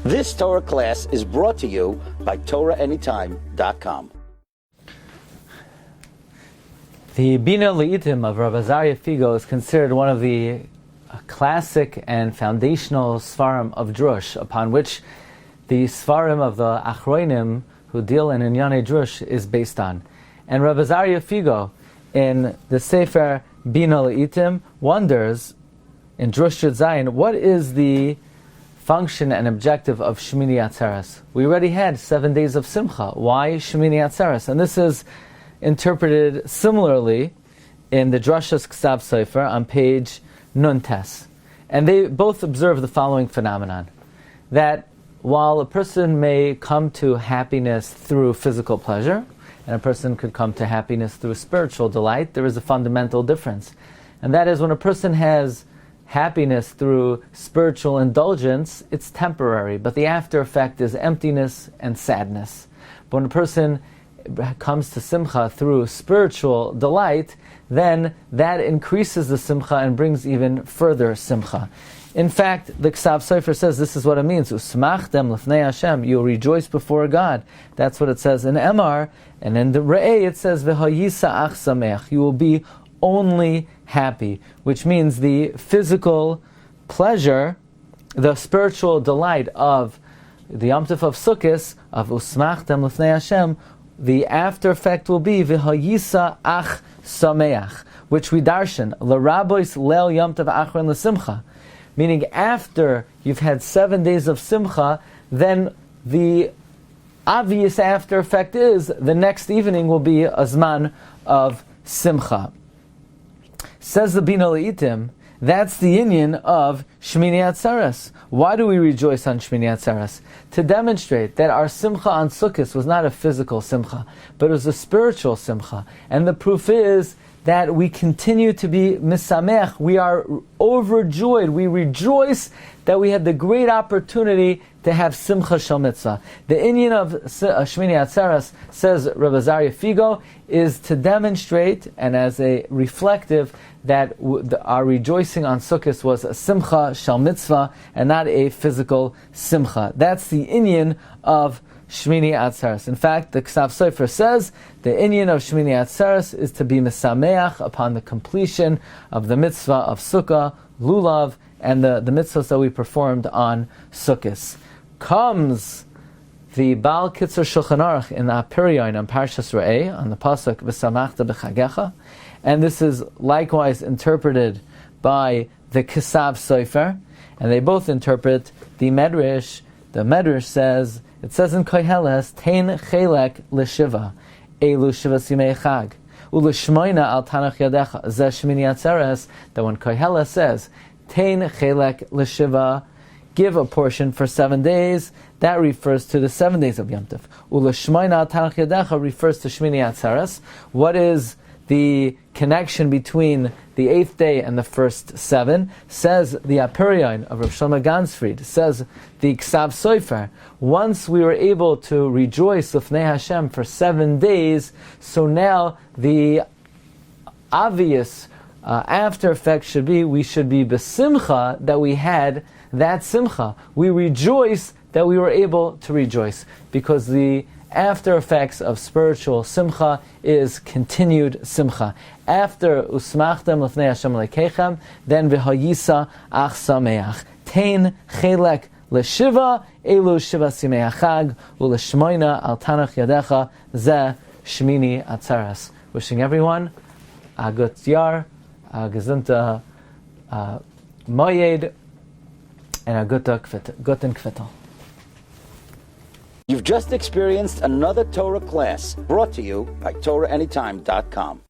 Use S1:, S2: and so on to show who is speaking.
S1: This Torah class is brought to you by TorahAnytime.com.
S2: The Bina Le'itim of Rabbi Azariah Figo is considered one of the classic and foundational Sfarim of Drush, upon which the Sfarim of the Achroinim who deal in Inyane Drush is based on. And Rabbi Azariah Figo, in the Sefer Bina Le'itim, wonders, in Drush Yud Zayin, what is the function and objective of Shemini Atzeres? We already had 7 days of Simcha. Why Shemini Atzeres? And this is interpreted similarly in the Drashas Ksav Sofer on page Nun Tes. And they both observe the following phenomenon, that while a person may come to happiness through physical pleasure, and a person could come to happiness through spiritual delight, there is a fundamental difference. And that is, when a person has happiness through spiritual indulgence, it's temporary, but the after effect is emptiness and sadness. But when a person comes to simcha through spiritual delight, then that increases the simcha and brings even further simcha. In fact, the Ksav Sofer says this is what it means: Usmachtem lefnei Hashem, you will rejoice before God. That's what it says in Emar, and in the Re'eh it says V'hayisa ach sameach, you will be only happy, which means the physical pleasure, the spiritual delight of the Yom Tov of Sukkot, of Usmachtem lefnei Hashem, the after effect will be V'hayisa ach sameach, which we darshan l'rabois leil Yom Tov achron l'simcha, meaning after you've had 7 days of simcha, then the obvious after effect is the next evening will be a zman of simcha. Says the Bina Le'itim, that's the inyan of Shemini Atzeres. Why do we rejoice on Shemini Atzeres? To demonstrate that our simcha on Sukkot was not a physical simcha, but it was a spiritual simcha. And the proof is that we continue to be misamech. We are overjoyed. We rejoice that we had the great opportunity to have simcha shel mitzvah. The inyan of Shemini Atzeres, says Rabbi Azariah Figo, is to demonstrate and as a reflective that our rejoicing on Sukkot was a simcha shel mitzvah and not a physical simcha. That's the inyan of Shemini Atzeres. In fact, the Ksav Sofer says the inyan of Shemini Atzeres is to be mesameach upon the completion of the mitzvah of Sukkah, Lulav, and the mitzvahs that we performed on Sukkot. Comes the Baal Kitzur Shulchan Aruch in the Apiryon on Parshas Re'eh, on the pasuk V'samachta b'chagecha, and this is likewise interpreted by the Ksav Sofer, and they both interpret the Medrash. The Medrash says, it says in Koheles, Tein chelek l'shiva, elu shiva simei chag, u'l'shmoina al tanach yadecha, zeh Shemini Atzeres, that when Koheles says, Tein chelek l'shiva, give a portion for 7 days, that refers to the 7 days of Yom Tov. U'l'shmoina al tanach yadecha refers to Shemini Atzeres. What is the connection between the 8th day and the first 7? Says the Apiryon of Rav Shlomo Gansfried, says the Ksav Sofer, once we were able to rejoice l'fnei Hashem for 7 days, so now the obvious after effect should be, we should be besimcha that we had that simcha. We rejoice that we were able to rejoice, because the after effects of spiritual simcha is continued simcha. After usmachtem l'fnei Hashem lekechem, then v'hayisa ach sameach. Tein chelek l'shiva, elu shiva simei achag, u'l'shmoina al tanach yadecha, zeh Shemini Atzeres. Wishing everyone a gut yar, a gesunte moyed, and a guten kvittel.
S1: You've just experienced another Torah class brought to you by TorahAnytime.com.